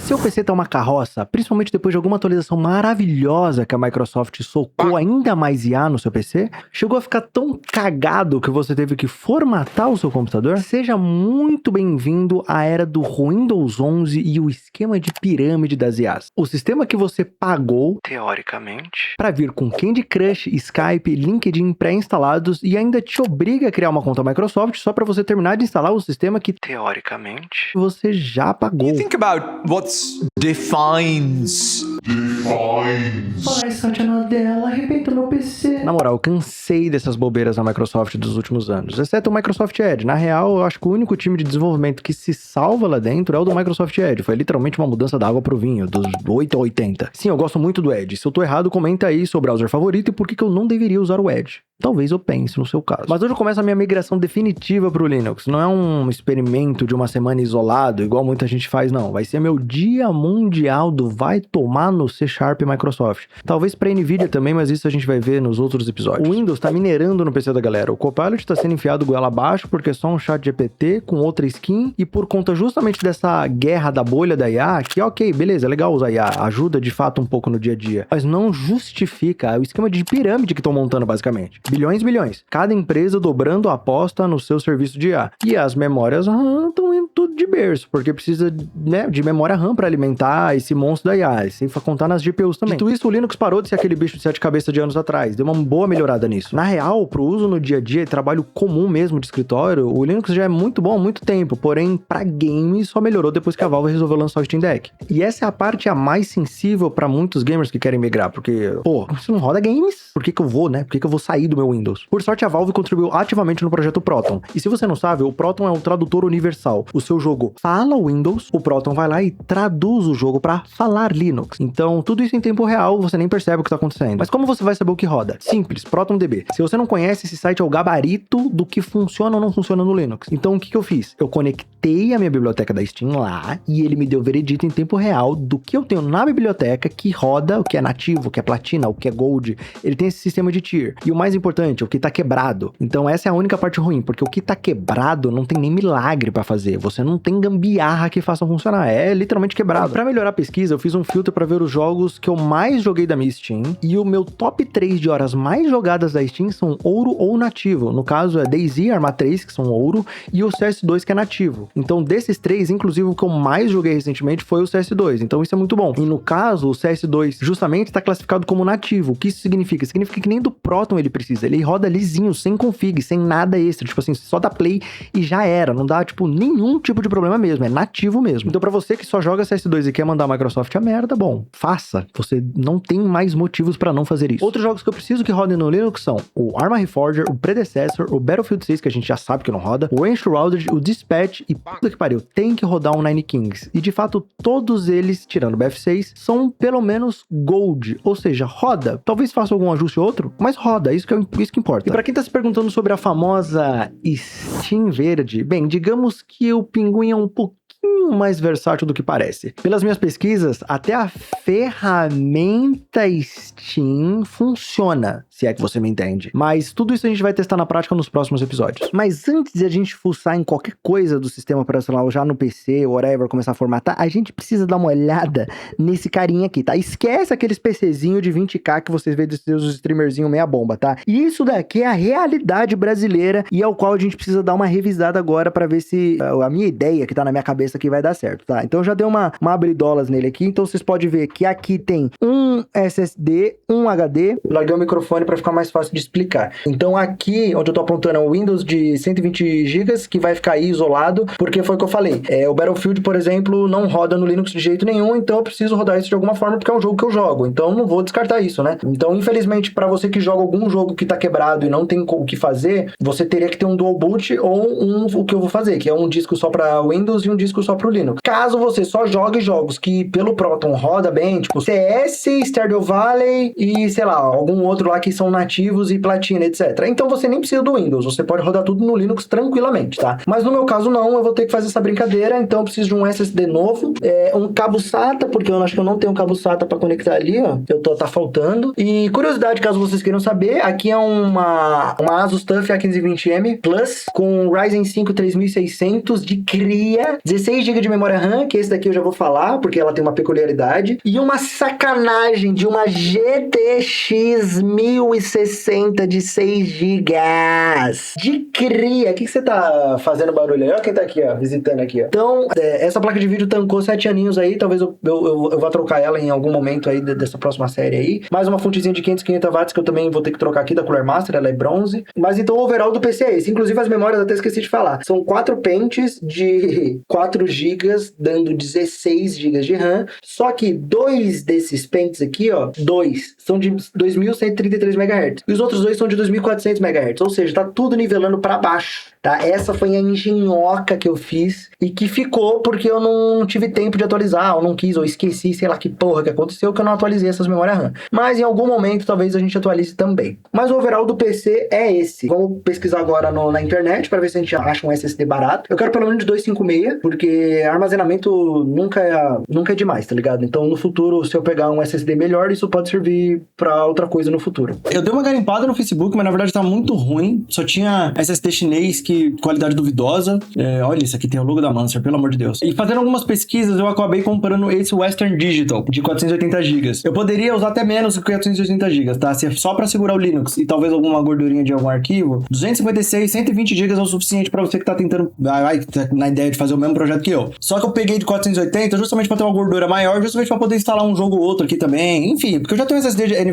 Seu PC tá uma carroça, principalmente depois de alguma atualização maravilhosa que a Microsoft socou ainda mais IA no seu PC, chegou a ficar tão cagado que você teve que formatar o seu computador? Seja muito bem-vindo à era do Windows 11 e o esquema de pirâmide das IAs. O sistema que você pagou, teoricamente, para vir com Candy Crush, Skype, LinkedIn pré-instalados e ainda te obriga a criar uma conta Microsoft só para você terminar de instalar o sistema que, teoricamente, você já pagou. Think about what defines. Ai, Satya Nadella, arrebenta meu PC. Na moral, eu cansei dessas bobeiras da Microsoft dos últimos anos, exceto o Microsoft Edge. Na real, eu acho que o único time de desenvolvimento que se salva lá dentro é o do Microsoft Edge. Foi literalmente uma mudança da água pro vinho, dos 8 a 80. Sim, eu gosto muito do Edge. Se eu tô errado, comenta aí seu browser favorito e por que eu não deveria usar o Edge. Talvez eu pense no seu caso. Mas hoje começa a minha migração definitiva pro Linux. Não é um experimento de uma semana isolado, igual muita gente faz, não. Vai ser meu dia mundial do vai tomar no C# Microsoft. Talvez pra Nvidia também, mas isso a gente vai ver nos outros episódios. O Windows tá minerando no PC da galera. O Copilot tá sendo enfiado goela abaixo porque é só um chat GPT com outra skin e por conta justamente dessa guerra da bolha da IA, que ok, beleza, é legal usar IA, ajuda de fato um pouco no dia a dia, mas não justifica o esquema de pirâmide que estão montando basicamente. Bilhões. Cada empresa dobrando a aposta no seu serviço de IA. E as memórias RAM estão indo tudo de berço, porque precisa, né, de memória RAM para alimentar esse monstro da IA, sem contar nas GPUs também. Dito isso, o Linux parou de ser aquele bicho de 7 cabeças de anos atrás. Deu uma boa melhorada nisso. Na real, pro uso no dia a dia e trabalho comum mesmo de escritório, o Linux já é muito bom há muito tempo, porém, pra games só melhorou depois que a Valve resolveu lançar o Steam Deck. E essa é a parte a mais sensível pra muitos gamers que querem migrar, porque, pô, você não roda games? Por que eu vou, né? Por que eu vou sair do meu Windows? Por sorte, a Valve contribuiu ativamente no projeto Proton. E se você não sabe, o Proton é um tradutor universal. O seu jogo fala Windows, o Proton vai lá e traduz o jogo pra falar Linux. Então, tudo isso em tempo real, você nem percebe o que tá acontecendo. Mas como você vai saber o que roda? Simples, ProtonDB. Se você não conhece, esse site é o gabarito do que funciona ou não funciona no Linux. Então, o que eu fiz? Eu conectei a minha biblioteca da Steam lá e ele me deu o veredito em tempo real do que eu tenho na biblioteca que roda, o que é nativo, o que é platina, o que é gold. Ele tem esse sistema de tier. E o mais importante, o que tá quebrado. Então essa é a única parte ruim, porque o que tá quebrado não tem nem milagre pra fazer. Você não tem gambiarra que faça funcionar. É literalmente quebrado. Pra melhorar a pesquisa, eu fiz um filtro pra ver os jogos que eu mais joguei da minha Steam. E o meu top 3 de horas mais jogadas da Steam são ouro ou nativo. No caso é DayZ, Arma 3, que são ouro, e o CS2, que é nativo. Então desses três, inclusive o que eu mais joguei recentemente foi o CS2. Então isso é muito bom. E no caso, o CS2 justamente tá classificado como nativo. O que isso significa? Significa que nem do Proton ele precisa. Ele roda lisinho, sem config, sem nada extra. Tipo assim, só dá play e já era. Não dá, tipo, nenhum tipo de problema mesmo. É nativo mesmo. Então pra você que só joga CS2 e quer mandar a Microsoft a merda, bom, faça. Você não tem mais motivos pra não fazer isso. Outros jogos que eu preciso que rodem no Linux são o Arma Reforger, o Predecessor, o Battlefield 6, que a gente já sabe que não roda, o Enshrouded, o Dispatch e puta que pariu, tem que rodar um Nine Kings. E de fato, todos eles, tirando o BF6, são pelo menos Gold. Ou seja, roda. Talvez faça algum ajuste ou outro, mas roda. Isso que importa. E pra quem tá se perguntando sobre a famosa Steam Verde, bem, digamos que o Pinguim é um pouquinho mais versátil do que parece. Pelas minhas pesquisas, até a ferramenta Steam funciona, se é que você me entende. Mas tudo isso a gente vai testar na prática nos próximos episódios. Mas antes de a gente fuçar em qualquer coisa do sistema operacional já no PC, whatever, começar a formatar, a gente precisa dar uma olhada nesse carinha aqui, tá? Esquece aqueles PCzinho de 20k que vocês veem dos seus streamerzinho meia bomba, tá? E isso daqui é a realidade brasileira e é o qual a gente precisa dar uma revisada agora pra ver se a minha ideia que tá na minha cabeça aqui vai dar certo, tá? Então eu já dei uma abridolas nele aqui, então vocês podem ver que aqui tem um SSD, um HD, larguei o microfone para ficar mais fácil de explicar. Então aqui, onde eu tô apontando é o Windows de 120 GB, que vai ficar aí isolado, porque foi o que eu falei. O Battlefield, por exemplo, não roda no Linux de jeito nenhum, então eu preciso rodar isso de alguma forma, porque é um jogo que eu jogo, então não vou descartar isso, né? Então, infelizmente, para você que joga algum jogo que tá quebrado e não tem o que fazer, você teria que ter um dual boot ou o que eu vou fazer, que é um disco só para Windows e um disco só pro Linux. Caso você só jogue jogos que pelo Proton roda bem, tipo CS, Stardew Valley e, sei lá, algum outro lá que são nativos e platina, etc. Então você nem precisa do Windows, você pode rodar tudo no Linux tranquilamente, tá? Mas no meu caso não, eu vou ter que fazer essa brincadeira, então eu preciso de um SSD novo, um cabo SATA, porque eu acho que eu não tenho um cabo SATA para conectar ali, ó, tá faltando. E curiosidade, caso vocês queiram saber, aqui é uma Asus TUF A1520M Plus com Ryzen 5 3600 de cria, 16 16 GB de memória RAM, que esse daqui eu já vou falar, porque ela tem uma peculiaridade. E uma sacanagem de uma GTX 1060 de 6 GB. De cria. O que você tá fazendo barulho aí? Olha quem tá aqui, ó, visitando aqui, ó. Então, essa placa de vídeo tancou 7 aninhos aí. Talvez eu vá trocar ela em algum momento aí dessa próxima série aí. Mais uma fontezinha de 500 watts que eu também vou ter que trocar aqui da Cooler Master, ela é bronze. Mas então o overall do PC é esse. Inclusive as memórias, até esqueci de falar. São 4 pentes de 4 GB, dando 16 GB de RAM. Só que 2 desses pentes aqui, ó, 2 são de 2133 MHz. E os outros 2 são de 2400 MHz. Ou seja, tá tudo nivelando para baixo, tá? Essa foi a engenhoca que eu fiz e que ficou porque eu não tive tempo de atualizar, ou não quis, ou esqueci, sei lá que porra que aconteceu, que eu não atualizei essas memórias RAM. Mas em algum momento talvez a gente atualize também. Mas o overall do PC é esse. Vamos pesquisar agora na internet para ver se a gente acha um SSD barato. Eu quero pelo menos de 256, porque armazenamento nunca é demais, tá ligado? Então no futuro, se eu pegar um SSD melhor, isso pode servir para outra coisa no futuro. Eu dei uma garimpada no Facebook, mas na verdade tá muito ruim. Só tinha SSD chinês que qualidade duvidosa. Olha, isso aqui tem o logo da Mancer, pelo amor de Deus. E fazendo algumas pesquisas, eu acabei comprando esse Western Digital de 480 GB. Eu poderia usar até menos que 480 GB, tá? Se é só pra segurar o Linux e talvez alguma gordurinha de algum arquivo, 256, 120 GB é o suficiente pra você que tá tentando na ideia de fazer o mesmo projeto que eu. Só que eu peguei de 480 justamente pra ter uma gordura maior, justamente pra poder instalar um jogo ou outro aqui também. Enfim, porque eu já tenho um SSD de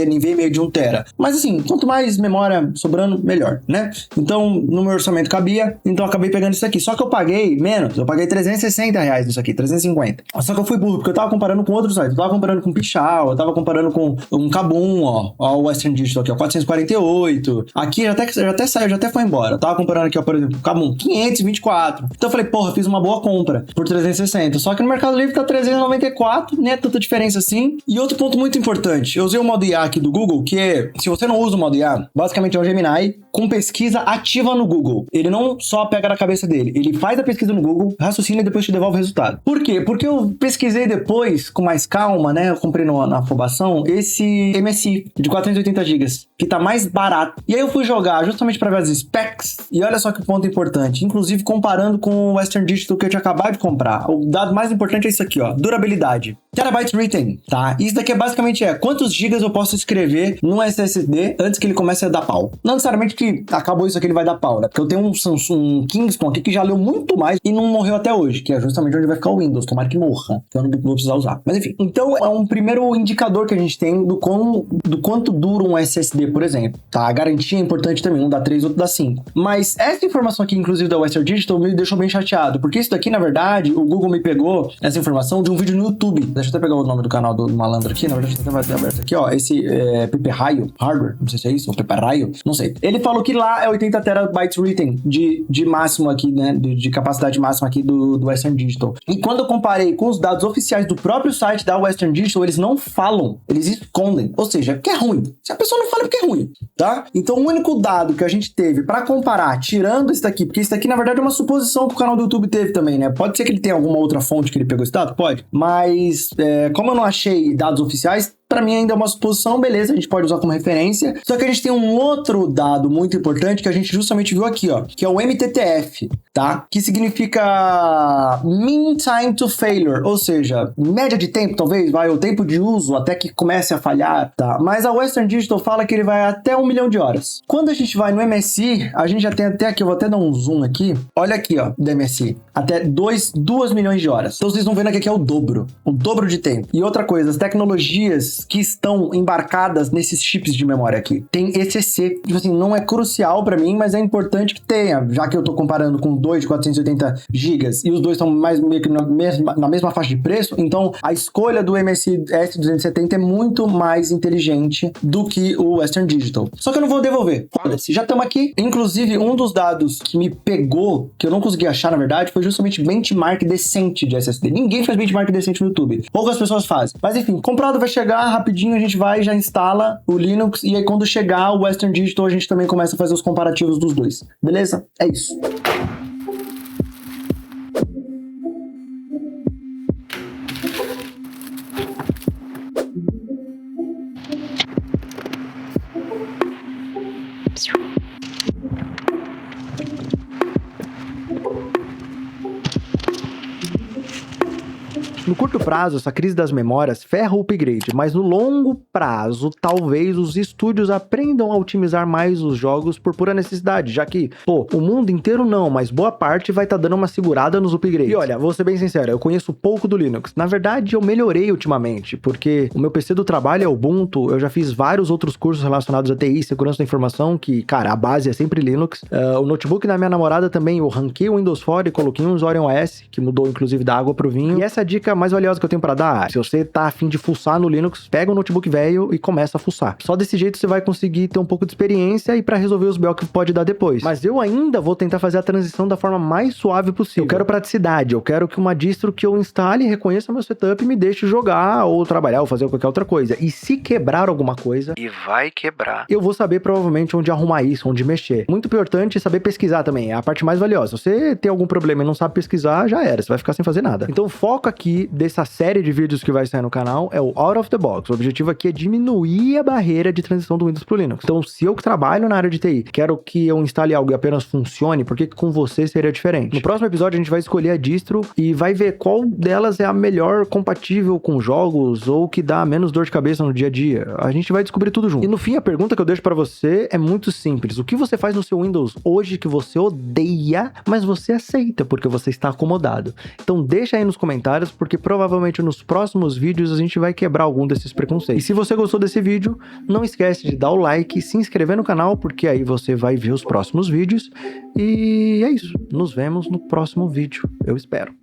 NVMe de 1 TB. Mas assim, quanto mais memória sobrando, melhor, né? Então, no meu orçamento cabia, então eu acabei pegando isso aqui. Só que eu paguei menos, eu paguei R$360 nisso aqui, 350. Só que eu fui burro, porque eu tava comparando com outros sites. Eu tava comparando com Pichau, eu tava comparando com um Kabum, ó o Western Digital aqui, ó, 448. Aqui já até saiu, já até foi embora. Eu tava comparando aqui, ó, por exemplo, Kabum, 524. Então eu falei, porra, eu fiz uma boa compra por 360. Só que no Mercado Livre tá 394, nem é tanta diferença assim. E outro ponto muito importante, eu usei o modo IA aqui do Google, que é, se você não usa o modo IA, basicamente é um Gemini com pesquisa ativa no Google. Ele não só pega na cabeça dele, ele faz a pesquisa no Google, raciocina e depois te devolve o resultado. Por quê? Porque eu pesquisei depois, com mais calma, né? Eu comprei na afobação, esse MSI de 480 GB, que tá mais barato. E aí eu fui jogar justamente para ver as specs, e olha só que ponto importante, inclusive comparando com o Western Digital que eu tinha acabado de comprar. O dado mais importante é isso aqui, ó, durabilidade. Terabytes written, tá? Isso daqui basicamente quantos gigas eu posso escrever num SSD antes que ele comece a dar pau. Não necessariamente que acabou isso aqui ele vai dar pau, né? Porque eu tenho um Samsung Kingston aqui que já leu muito mais e não morreu até hoje, que é justamente onde vai ficar o Windows. Tomara que morra, que eu não vou precisar usar. Mas enfim, então é um primeiro indicador que a gente tem do quanto dura um SSD, por exemplo, tá? A garantia é importante também, um dá 3, outro dá 5. Mas essa informação aqui, inclusive da Western Digital, me deixou bem chateado, porque isso daqui, na verdade, o Google me pegou essa informação de um vídeo no YouTube. Deixa eu até pegar o nome do canal do malandro aqui, na verdade, até vai ter aberto aqui, ó, esse Pepe Raio Hardware, não sei se é isso, ou Pepe Raio, não sei. Ele falou que lá é 80 terabytes written de máximo aqui, né, de capacidade máxima aqui do Western Digital. E quando eu comparei com os dados oficiais do próprio site da Western Digital, eles não falam, eles escondem. Ou seja, porque é ruim. Se a pessoa não fala, é porque é ruim, tá? Então, o único dado que a gente teve pra comparar, tirando esse daqui, porque esse daqui, na verdade, é uma suposição que o canal do YouTube teve também, né? Pode ser que ele tenha alguma outra fonte que ele pegou esse dado? Pode. Mas, como eu não achei dados oficiais, pra mim ainda é uma suposição, beleza, a gente pode usar como referência. Só que a gente tem um outro dado muito importante que a gente justamente viu aqui, ó, que é o MTTF, tá? Que significa Mean Time to Failure, ou seja, média de tempo, talvez, o tempo de uso até que comece a falhar, tá? Mas a Western Digital fala que ele vai até 1 milhão de horas. Quando a gente vai no MSI, a gente já tem até aqui, eu vou até dar um zoom aqui, olha aqui, ó, do MSI, até 2 milhões de horas. Então vocês vão vendo aqui que é o dobro de tempo. E outra coisa, as tecnologias que estão embarcadas nesses chips de memória aqui. Tem ECC, tipo assim, não é crucial pra mim, mas é importante que tenha, já que eu tô comparando com 2 de 480 GB e os dois estão mais meio que na mesma faixa de preço, então a escolha do MSI S270 é muito mais inteligente do que o Western Digital. Só que eu não vou devolver. Foda-se, já estamos aqui. Inclusive, um dos dados que me pegou, que eu não consegui achar, na verdade, foi justamente benchmark decente de SSD. Ninguém faz benchmark decente no YouTube. Poucas pessoas fazem. Mas enfim, comprado vai chegar rapidinho, a gente vai, já instala o Linux e aí quando chegar o Western Digital a gente também começa a fazer os comparativos dos dois. Beleza? É isso. No curto prazo, essa crise das memórias ferra o upgrade, mas no longo prazo, talvez os estúdios aprendam a otimizar mais os jogos por pura necessidade, já que, o mundo inteiro não, mas boa parte vai estar dando uma segurada nos upgrades. E olha, vou ser bem sincero, eu conheço pouco do Linux. Na verdade, eu melhorei ultimamente, porque o meu PC do trabalho é Ubuntu, eu já fiz vários outros cursos relacionados a TI, segurança da informação, que, cara, a base é sempre Linux. O notebook da minha namorada também, eu ranquei o Windows Phone e coloquei um Orion OS, que mudou inclusive da água pro vinho. E essa é a dica mais valiosa que eu tenho pra dar. Se você tá afim de fuçar no Linux, pega um notebook velho e começa a fuçar. Só desse jeito você vai conseguir ter um pouco de experiência e pra resolver os BO que pode dar depois. Mas eu ainda vou tentar fazer a transição da forma mais suave possível. Eu quero praticidade, eu quero que uma distro que eu instale reconheça meu setup e me deixe jogar ou trabalhar ou fazer qualquer outra coisa. E se quebrar alguma coisa, e vai quebrar, eu vou saber provavelmente onde arrumar isso, onde mexer. Muito importante saber pesquisar também, é a parte mais valiosa. Se você tem algum problema e não sabe pesquisar, já era, você vai ficar sem fazer nada. Então o foco aqui dessa série de vídeos que vai sair no canal é o Out of the Box. O objetivo aqui é diminuir a barreira de transição do Windows pro Linux. Então se eu que trabalho na área de TI, quero que eu instale algo e apenas funcione, por que com você seria diferente? No próximo episódio a gente vai escolher a distro e vai ver qual delas é a melhor compatível com jogos ou que dá menos dor de cabeça no dia a dia. A gente vai descobrir tudo junto. E no fim, a pergunta que eu deixo pra você é muito simples. O que você faz no seu Windows hoje que você odeia, mas você aceita porque você está acomodado? Então deixa aí nos comentários, porque provavelmente nos próximos vídeos a gente vai quebrar algum desses preconceitos. E se você gostou desse vídeo, não esquece de dar o like, se inscrever no canal, porque aí você vai ver os próximos vídeos. E é isso. Nos vemos no próximo vídeo. Eu espero.